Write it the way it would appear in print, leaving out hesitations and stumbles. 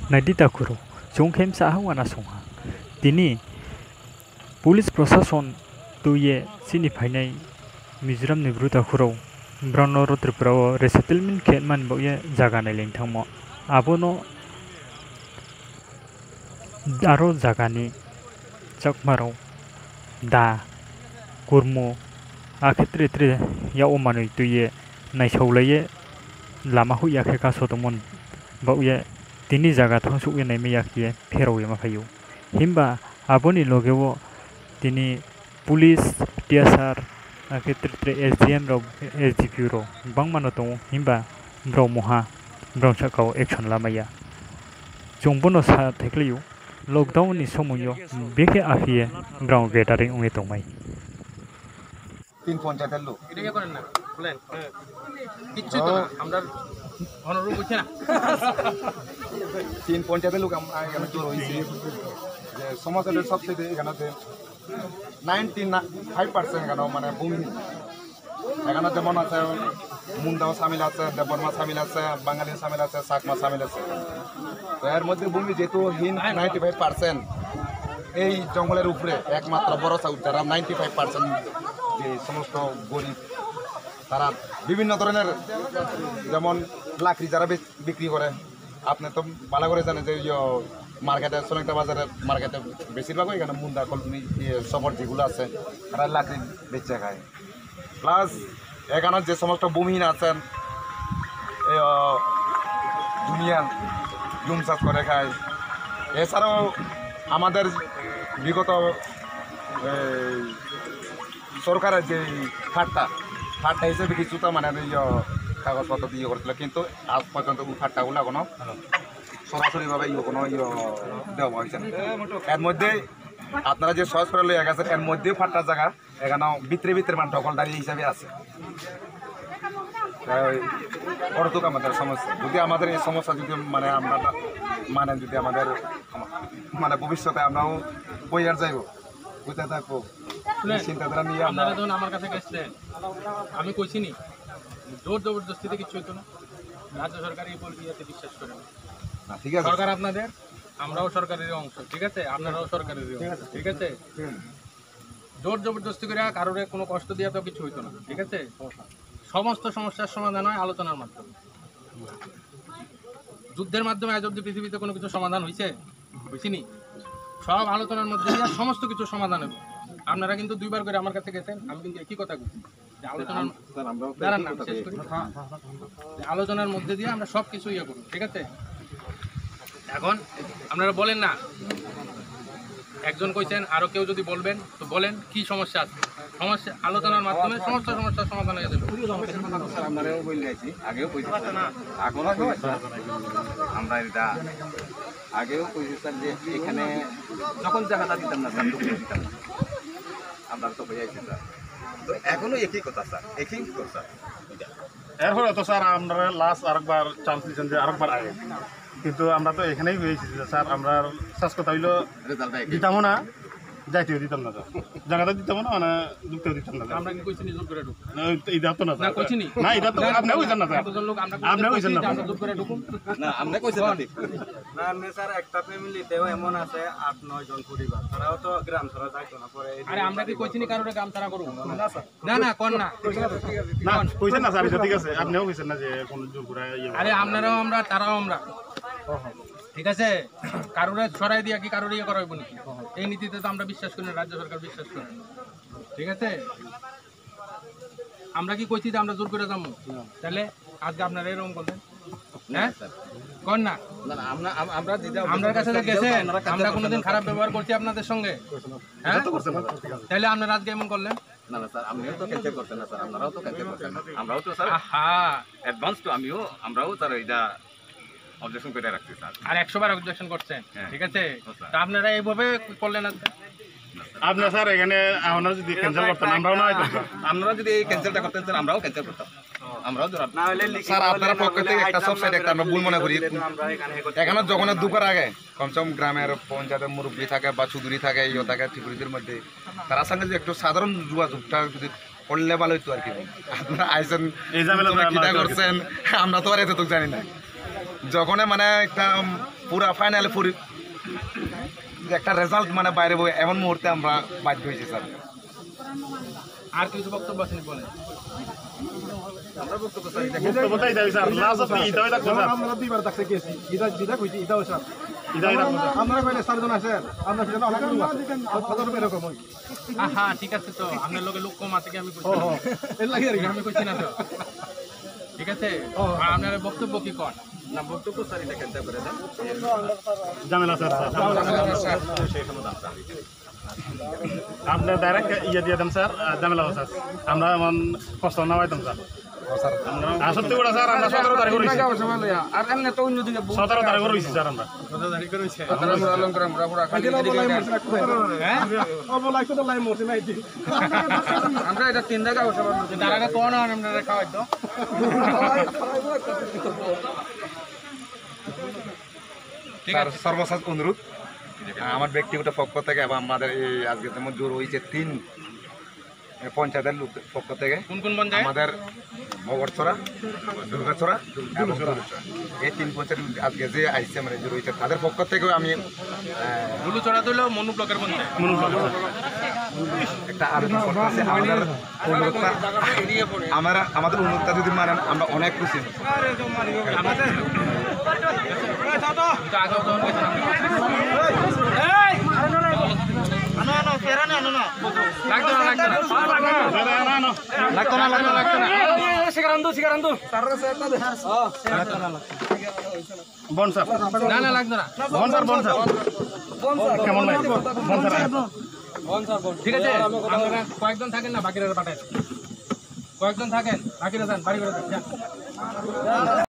Nadita Kuro, Jonghem Sahawana Songha. Dini Police Procession to ye Sinipainai Mizuram Nibruta Kuro, Brono Rotripro, Resettlement Ketman Boye Zagana Lintamo, Abono Daro Zagani, Chakmaro, Da, Kurmo, Aketri Yaomanu to ye, Naisholaye, Lamahu Yakeka Sotomon, Boye. Tini jaga thongsu ye nai meya ki phero ye maphayu himba aboni logewo tini police tsr aketre SDM ro SDP ro bangmano to himba bro moha bro chakao action lamaya chongbono sa thekliu lockdown ni somuyo beke afie bro gathering unge tongmai 3 পঞ্চায়েতের লোক এটা কি করেন না বলেন কিচ্ছু তো না আমরা অনুরূপ বুঝছে না 3 পঞ্চায়েতের লোক আমরা এখানে জোর হইছি যে সমাজের সবচেয়ে এখানেতে 95% এখানে মানে ভূমি এখানে যেমন আছে মুন্ডাও সামিল আছে দেববর্মা সামিল আছে বাঙালি সামিল আছে সাকমা সামিল আছে তো এর মধ্যে ভূমি যেহেতু হিন 95% এই জঙ্গলের উপরে একমাত্র বড় সাউথ যারা 95% যে সমস্ত গরিব তারা বিভিন্ন ধরনের যেমন লাকড়ি যারা বিক্রি করে আপনি তো ভালো করে জানেন যে মার্কেটে সোনাইটা বাজারে মার্কেটে বেশিরভাগ এখানে মুন্ডা কলমি সবর যেগুলো আছে তারা লাকড়ি বেচে খায় প্লাস এখানে যে সমস্ত ভূমিহীন আছেন দুনিয়া জুম চাষ করে খায় এছাড়াও আমাদের বিগত সরকারের যে খাটটা হিসেবে কিছুটা মানে কাগজপত্র দিয়ে করছিল কিন্তু আজ পর্যন্ত খাটটাগুলো কোনো সরাসরিভাবে কোনো দেওয়া হয়েছে না এর মধ্যে আপনারা যে সহজ করে লইয়া গেছেন এর মধ্যেও ফাটটা জায়গা এখানেও ভিতরে মানে দখলদারি হিসাবে আছে অর্থক আমাদের সমস্যা যদি আমাদের এই সমস্যা যদি মানে আমরা মানে যদি আমাদের মানে ভবিষ্যতে আমরাও বইয়ার যাইব কোথায় থাকবো চিন্তাধারা নিয়ে আপনারা যখন আমার কাছে গেছিলেন আমি কইছি নি জোর জবরদস্তিতে কিছু হইতো না রাজ্য সরকার এই পরিবেশে বিশ্বাস করে না ঠিক আছে সরকার আপনাদের আমরাও সরকারের অংশ ঠিক আছে আপনারাও সরকারের অংশ ঠিক আছে জোর জবরদস্তি করে কারোর কোনো কষ্ট দিয়ে তো কিছু হইতো না ঠিক আছে সমস্ত সমস্যার সমাধান হয় আলোচনার মাধ্যমে যুদ্ধের মাধ্যমে আজ অব্দি পৃথিবীতে কোনো কিছু সমাধান হয়েছে বুঝিনি সব আলোচনার মধ্যে দিয়ে সমস্ত কিছু সমাধান হবে আপনারা কিন্তু দুইবার করে আমার কাছে গেছেন আমি কিন্তু একই কথা বলছি আলোচনার মধ্যে দিয়ে আমরা সব কিছু ইয়ে করব ঠিক আছে এখন আপনারা বলেন না একজন কইছেন আরো কেউ যদি বলবেন তো বলেন কি সমস্যা আছে সমস্যা আলোচনার মাধ্যমে সমস্ত সমস্যার সমাধান হয়ে যাবে আমরাও বলে গেছি আগেও কইছি না এখনো আমরা এটা আগেও কইছি স্যার যে এখানে যখন জায়গাটা দিতাম না স্যার দিতাম না আমরা তো হয়ে আইছি স্যার তো এখনো একই কথা স্যার একই কথা স্যার এরপরে তো স্যার আমরা লাস্ট আরেকবার চান্স দিয়েছেন যে আরেকবার আগে কিন্তু আমরা তো এখানেই হয়েছি স্যার আমরা শেষ কথা হইলো দিতামও না যাইতেও দিতাম না জায়গাটা দিতাম না মানে ঢুকতেও দিতাম না আমরা কি কইছি জোর করে ঢুক এটা তো না না কইছি না এটা তো আপনি কইছেন না স্যার আপনি কইছেন না আমরা জোর করে ঢুকুন না আমরা কইছেন না না আমি স্যার একটা ফ্যামিলিতেও এমন আছে 8-9 জন পরিবার তারাও তো গ্রাম ছাড়া যাইতো না পরে আরে আমরা কি কইছি কারোর গ্রাম ছাড়া করব না না কোন না না কইছেন না স্যার এটা ঠিক আছে আপনিও কইছেন না যে কোন জোর করে আরে আপনারাও আমরা তারাও আমরা ঠিক আছে কারোর ছড়াই দিয়া কি কারোর ইয়ে করা হইব নাকি এই নীতিতে তো আমরা বিশ্বাস করি না রাজ্য সরকার বিশ্বাস করে ঠিক আছে আমরা কি কইছি যে আমরা জোর করে যাবো তাহলে আজকে আপনারা এরকম করলেন হ্যাঁ কোন না আমরা কাছে গেছেন আমরা কোনোদিন খারাপ ব্যবহার করছি আপনাদের সঙ্গে হ্যাঁ তাহলে আপনারা আজকে এমন করলেন না না স্যার আপনিও তো ক্যান্সেল করছেন না স্যার আপনারাও তো ক্যান্সেল করছেন না আমরাও তো স্যার হ্যাঁ অ্যাডভান্স তো আমরাও স্যার এটা অবজেকশন করে রাখছি স্যার আর 100 বার অবজেকশন করছেন ঠিক আছে তা আপনারা এইভাবে করলেন আজকে আপনারা স্যার এখানে আপনারা যদি ক্যান্সেল করতেন আমরাও না আইতাম স্যার আপনারা যদি এই ক্যান্সেলটা করতেন স্যার আমরাও ক্যান্সেল করতাম আমরাও জোর না হলে স্যার আপনারা পক্ষ থেকে একটা সব সাইড একটা আমরা ভুল মনে করি এখানে যখন দুপুর আগে কমসে কম গ্রামের পঞ্চায়েতের মুরব্বী থাকে বা চৌধুরী থাকে ইয়ে থাকে ত্রিপুরীদের মধ্যে তার সঙ্গে যে একটু সাধারণ যোগাযোগটা যদি করলে ভালো হইতো আর কি আপনারা আইসেন এই ঝামেলা কিটা করছেন আমরা তো আর এত তো জানি না যখন মানে একটা পুরা ফাইনালে একটা রেজাল্ট মানে বাইরে বই এমন মুহূর্তে আমরা বাধ্য হয়েছি স্যার। আর কিছু বক্তব্য আছে বলেন। বক্তব্যটাই দেয় স্যার লাস্ট আপনি ইদাই রাখবো স্যার আমরা দুইবার ডাকতে গেছি ইদা কইছি ইদাও স্যার ইদাই রাখবো স্যার আমরা কইলে চারজন আছেন আমরা সেটা অনেক লোক আছে হাজার এরকম হয় হ্যাঁ ঠিক আছে তো আপনার লগে লোক কম আছে কি আমি ও ও এর লাগে আর কি আমি কইছি না তো ঠিক আছে আপনার বক্তব্য কি কর না বক্তব্য স্যার এটা কেন করে দেন ঝামেলা স্যার আপনি ডাইরেক্ট ইয়ে দিয়ে দেন স্যার ঝামেলা স্যার আমরা এমন কষ্ট না পাইতাম স্যার সত্যি করে স্যার আমরা 17 তারিখ রয়েছি আর এমনি তো অন্য দিকে 17 তারিখ রয়েছি স্যার আমরা 17 তারিখ রয়েছে ও বলাই তো লাই মরছে না ইতি আমরা এটা 3 জায়গা বসে তারা কোন আমরা খাওয়াই তো ঠিক স্যার আছে সর্বশেষ অনুরোধ আমার ব্যক্তিগত পক্ষ থেকে এবং আমাদের এই আজকের মধ্যে রয়েছে 3 পঞ্চায়েতের লোক পক্ষ থেকে কোন কোন পঞ্চায়েত আমাদের মগরছড়া, দুর্গাছড়া এবং দুলুছড়া এই 3 পঞ্চায়েত আজকে যে আইসি মানে যে রয়েছে তাদের পক্ষ থেকেও আমি দুলুচড়া তো হলো মনু ব্লকের পঞ্চায়েত একটা আবেদন করতেছি। আমাদের অনুরোধটা যদি মানেন আমরা অনেক খুশি হব। বন স্যার না লাগতো না বন স্যার কেমন লাগে বন স্যার ঠিক আছে আপনারা কয়েকজন থাকেন না বাকিরা পাঠায় কয়েকজন থাকেন বাকিরা যান বাড়ি করে যান